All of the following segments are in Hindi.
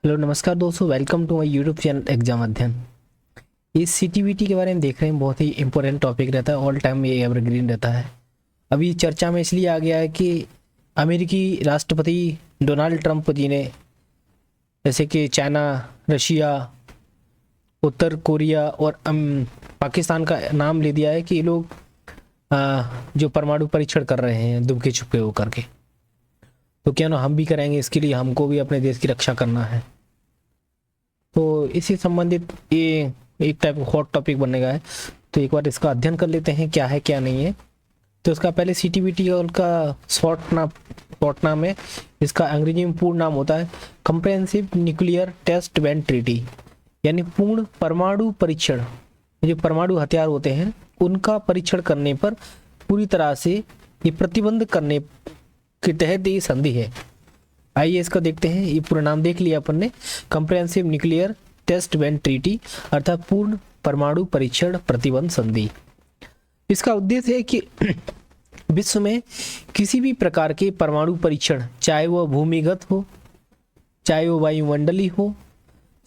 हेलो नमस्कार दोस्तों, welcome to my YouTube channel exam Adhyayan. इस सीटीबीटी के बारे में देख रहे हैं, बहुत ही इंपॉर्टेंट टॉपिक रहता है, ऑल टाइम ये एवरग्रीन रहता है। अभी चर्चा में इसलिए आ गया है कि अमेरिकी राष्ट्रपति डोनाल्ड ट्रंप जी ने, जैसे कि चाइना, रशिया, उत्तर कोरिया और पाकिस्तान का नाम ले दिया है कि ये लोग जो परमाणु परीक्षण कर रहे हैं दुबके छुपके होकर के, तो क्या ना हम भी करेंगे। इसके लिए हमको भी अपने देश की रक्षा करना है। तो इसी संबंधित ये एक टाइप का हॉट टॉपिक बनेगा है। तो एक बार इसका अध्ययन कर लेते हैं क्या है क्या नहीं है। तो इसका पहले सीटीबीटी का शॉर्ट नाम है। इसका अंग्रेजी में पूर्ण नाम होता है comprehensive nuclear test ban treaty, यानी पूर्ण परमाणु परीक्षण। जो परमाणु हथियार होते हैं उनका परीक्षण करने पर पूरी तरह से ये प्रतिबंध करने के तहत ये संधि है। आइए इसका देखते हैं। ये पूरा नाम देख लिया अपन ने, comprehensive nuclear test ban treaty, अर्थात पूर्ण परमाणु परीक्षण प्रतिबंध संधि। इसका उद्देश्य है कि विश्व में किसी भी प्रकार के परमाणु परीक्षण, चाहे वह भूमिगत हो, चाहे वह वायुमंडलीय हो,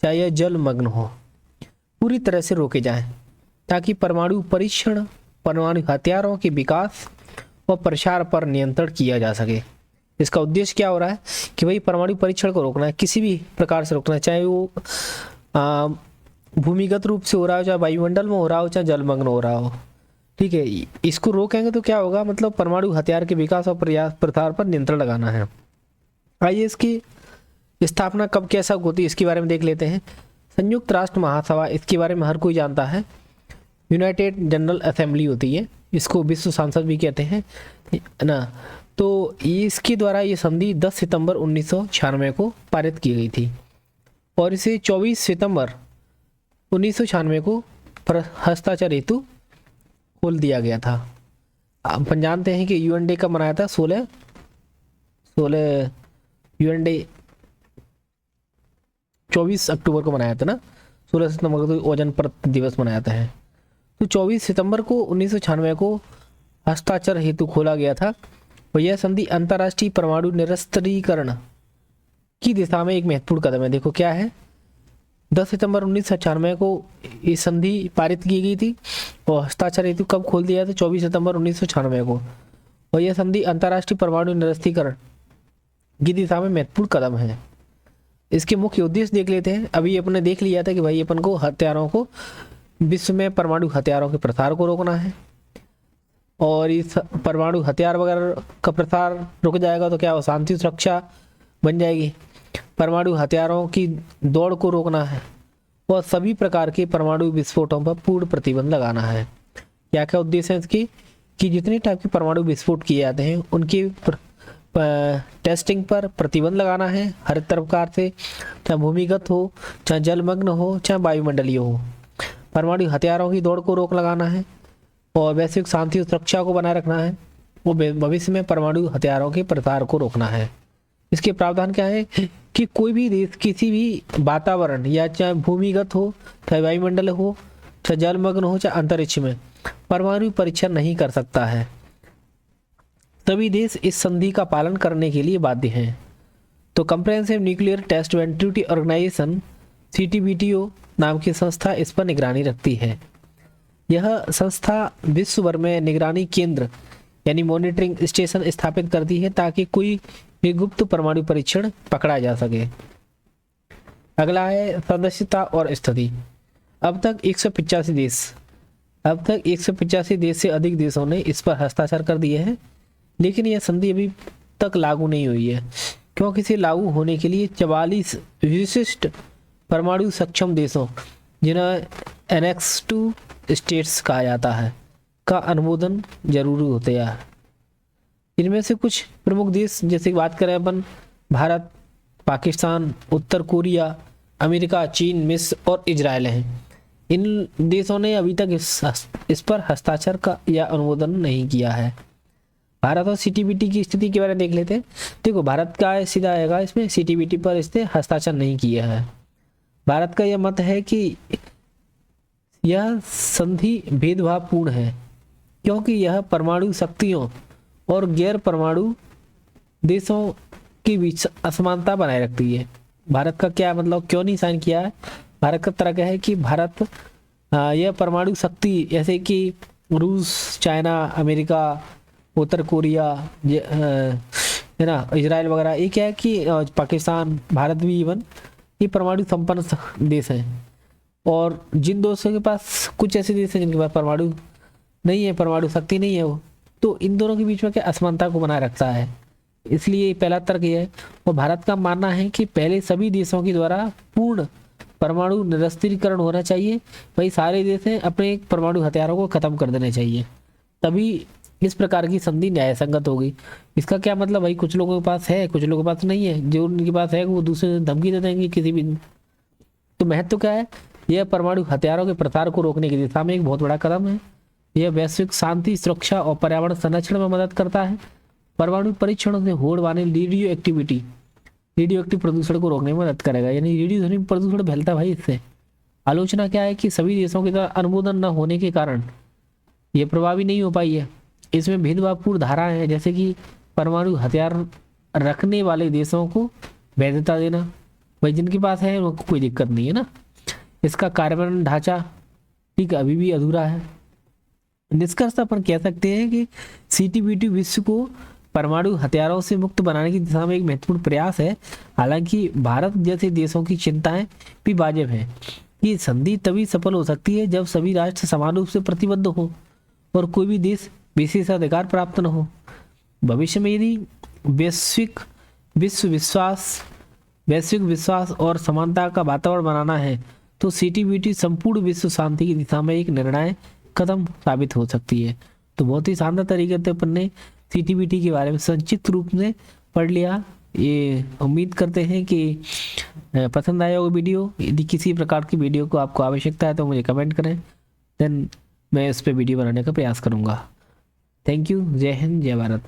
चाहे यह जलमग्न हो, पूरी तरह से रोके जाएं, ताकि परमाणु परीक्षण, परमाणु हथियारों के विकास और प्रसार पर नियंत्रण किया जा सके। इसका उद्देश्य क्या हो रहा है कि भाई परमाणु परीक्षण को रोकना है, किसी भी प्रकार से रोकना है, चाहे वो भूमिगत रूप से हो रहा हो, चाहे वायुमंडल में हो रहा हो, चाहे जलमग्न हो रहा हो। ठीक है, इसको रोकेंगे तो क्या होगा, मतलब परमाणु हथियार के विकास और प्रसार पर नियंत्रण लगाना है। आइए इसकी स्थापना कब कैसा होती है इसके बारे में देख लेते हैं। संयुक्त राष्ट्र महासभा, इसके बारे में हर कोई जानता है, यूनाइटेड जनरल असेंबली होती है, इसको विश्व संसद भी कहते हैं ना। तो इसके द्वारा ये संधि 10 सितंबर 1996 को पारित की गई थी और इसे 24 सितंबर 1996 को हस्ताक्षर हेतु खोल दिया गया था। अपन जानते हैं कि यूएन डे कब मनाया था, 16 यूएन डे 24 अक्टूबर को मनाया था ना। 16 सितंबर को तो ओजोन परत दिवस मनाया था है। तो 24 सितंबर को 1996 को हस्ताक्षर हेतु खोला गया था और यह संधि अंतर्राष्ट्रीय परमाणु निरस्त्रीकरण की दिशा में एक महत्वपूर्ण कदम है। देखो क्या है, 10 सितंबर 1996 को ये संधि पारित की गई थी और हस्ताक्षर हेतु कब खोल दिया था, 24 सितंबर 1996 को। और यह संधि अंतर्राष्ट्रीय परमाणु निरस्त्रीकरण की दिशा में महत्वपूर्ण कदम है। इसके मुख्य उद्देश्य देख लेते हैं। अभी अपने देख लिया था कि भाई अपन को हथियारों को, विश्व में परमाणु हथियारों के प्रसार को रोकना है, और इस परमाणु हथियार वगैरह का प्रसार रुक जाएगा तो क्या हो, शांति सुरक्षा बन जाएगी। परमाणु हथियारों की दौड़ को रोकना है और सभी प्रकार के परमाणु विस्फोटों पर पूर्ण प्रतिबंध लगाना है। क्या क्या उद्देश्य है इसकी, कि जितने टाइप के परमाणु विस्फोट किए जाते हैं उनकी टेस्टिंग पर प्रतिबंध लगाना है हर प्रकार से, चाहे भूमिगत हो, चाहे जलमग्न हो, चाहे वायुमंडलीय हो। परमाणु हथियारों की दौड़ को रोक लगाना है और वैश्विक शांति और सुरक्षा को बनाए रखना है। वो भविष्य में परमाणु हथियारों के प्रसार को रोकना है। इसके प्रावधान क्या है कि कोई भी देश किसी भी वातावरण, या चाहे भूमिगत हो, चाहे वायुमंडल हो, चाहे जलमग्न हो, चाहे अंतरिक्ष में परमाणु परीक्षण नहीं कर सकता है। सभी देश इस संधि का पालन करने के लिए बाध्य हैं। तो comprehensive nuclear test ban treaty organisation, CTBTO नाम की संस्था इस पर निगरानी रखती है। यह संस्था विश्व भर में निगरानी केंद्र यानी मॉनिटरिंग स्टेशन स्थापित करती है ताकि कोई भी गुप्त परमाणु परीक्षण पकड़ा जा सके। अगला है सदस्यता और स्थिति। अब तक 185 देश से अधिक देशों ने इस पर हस्ताक्षर कर दिए हैं, लेकिन यह संधि अभी तक लागू नहीं हुई है, क्योंकि इसे लागू होने के लिए 44 विशिष्ट परमाणु सक्षम देशों, जिन्हें एनेक्स टू स्टेट्स कहा जाता है, का अनुमोदन जरूरी होता है। इनमें से कुछ प्रमुख देश, जैसे बात करें अपन, भारत, पाकिस्तान, उत्तर कोरिया, अमेरिका, चीन, मिस्र और इजराइल हैं। इन देशों ने अभी तक इस पर हस्ताक्षर का या अनुमोदन नहीं किया है। भारत और सीटीबीटी की स्थिति के बारे में देख लेते हैं। देखो भारत का सीधा आएगा इसमें, सीटीबीटी पर इसने हस्ताक्षर नहीं किया है। भारत का यह मत है कि यह संधि भेदभावपूर्ण है, क्योंकि यह परमाणु शक्तियों और गैर परमाणु देशों के बीच असमानता बनाए रखती है। भारत का क्या मतलब क्यों नहीं साइन किया है? भारत का तर्क है कि भारत यह परमाणु शक्ति जैसे कि रूस, चाइना, अमेरिका, उत्तर कोरिया, है ना, इजराइल वगैरह, ये क्या है कि पाकिस्तान, भारत भी इवन, ये परमाणु संपन्न देश हैं। और जिन देशों के पास, कुछ ऐसे देश हैं जिनके पास परमाणु नहीं है, परमाणु शक्ति नहीं है वो, तो इन दोनों के बीच में क्या असमानता को बनाए रखता है। इसलिए पहला तर्क यह है। और भारत का मानना है कि पहले सभी देशों के द्वारा पूर्ण परमाणु निरस्त्रीकरण होना चाहिए, वही सारे देश हैं अपने परमाणु हथियारों को खत्म कर देने चाहिए, तभी इस प्रकार की संधि न्यायसंगत होगी। इसका क्या मतलब, भाई कुछ लोगों के पास है, कुछ लोगों के पास नहीं है, जो उनके पास है वो दूसरे धमकी दे देंगे किसी भी। तो महत्व क्या है, यह परमाणु हथियारों के प्रसार को रोकने की दिशा में एक बहुत बड़ा कदम है। यह वैश्विक शांति, सुरक्षा और पर्यावरण संरक्षण में मदद करता है। परमाणु परीक्षणों से होने वाले रेडियो एक्टिव प्रदूषण को रोकने में मदद करेगा, यानी रेडियो ध्वनि प्रदूषण फैलता है भाई इससे। आलोचना क्या है कि सभी देशों के द्वारा अनुमोदन न होने के कारण यह प्रभावी नहीं हो पाई है। इसमें भेदभावपूर्ण धाराएं हैं, जैसे कि परमाणु हथियार रखने वाले देशों को वैधता देना, भाई जिनके पास है उनको कोई दिक्कत नहीं है ना। इसका कार्यान्वयन ढांचा ठीक अभी भी अधूरा है। निष्कर्ष अपन कह सकते हैं कि CTBT विश्व को परमाणु हथियारों से मुक्त बनाने की दिशा में एक महत्वपूर्ण प्रयास है। हालांकि भारत जैसे देशों की चिंताएं भी वाजिब हैं। ये संधि तभी सफल हो सकती है जब सभी राष्ट्र समान रूप से प्रतिबद्ध हो और कोई भी देश विशेषाधिकार प्राप्त न हो। भविष्य में यदि वैश्विक विश्वास और समानता का वातावरण बनाना है तो CTBT संपूर्ण विश्व शांति की दिशा में एक निर्णायक कदम साबित हो सकती है। तो बहुत ही शानदार तरीके से अपन ने CTBT के बारे में संक्षिप्त रूप में पढ़ लिया। ये उम्मीद करते हैं कि पसंद आया होगा वीडियो। यदि किसी प्रकार की वीडियो को आपको आवश्यकता है तो मुझे कमेंट करें, देन मैं इस पर वीडियो बनाने का प्रयास करूँगा। Thank you. जय हिंद, जय भारत।